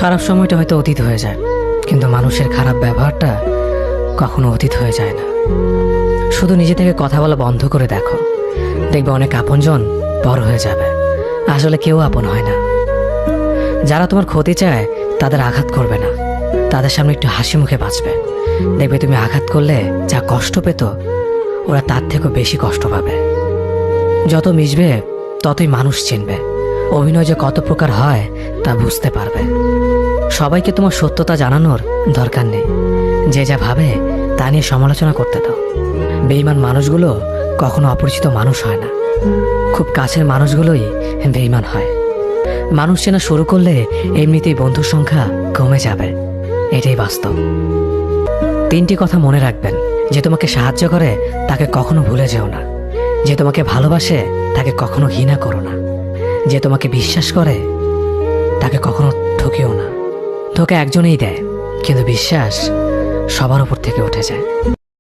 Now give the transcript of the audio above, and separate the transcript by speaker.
Speaker 1: খারাপ সময়টা হয়তো অতীত হয়ে যায়, কিন্তু মানুষের খারাপ ব্যবহারটা কখনো অতীত হয়ে যায় না। শুধু নিজে থেকে কথা বলা বন্ধ করে দেখো, দেখবে অনেক আপনজন পর হয়ে যাবে। আসলে কেউ আপন হয় না। যারা তোমার ক্ষতি চায় তাদের আঘাত করবে না, তাদের সামনে একটু হাসি মুখে বাঁচবে। দেখবে তুমি আঘাত করলে যা কষ্ট পেত, ওরা তার থেকেও বেশি কষ্ট পাবে। যত মিশবে ততই মানুষ চিনবে, অভিনয় যে কত প্রকার হয় তা বুঝতে পারবে। সবাইকে তোমার সত্যতা জানানোর দরকার নেই, যে যা ভাবে তা নিয়ে সমালোচনা করতে দাও। বেঈমান মানুষগুলো কখনো অপরিচিত মানুষ হয় না, খুব কাছের মানুষগুলোই বেঈমান হয়। মানুষ চেনা শুরু করলে এমনিতেই বন্ধুর সংখ্যা কমে যাবে, এটাই বাস্তব। 3টি কথা মনে রাখবেন: যে তোমাকে সাহায্য করে তাকে কখনো ভুলে যেও না, যে তোমাকে ভালোবাসে তাকে কখনো ঘৃণা করো না, যে তোমাকে বিশ্বাস করে তাকে কখনো ঠকিও না। ধোঁকা একজনেই দেয়, কিন্তু বিশ্বাস সবার উপর থেকে উঠে যায়।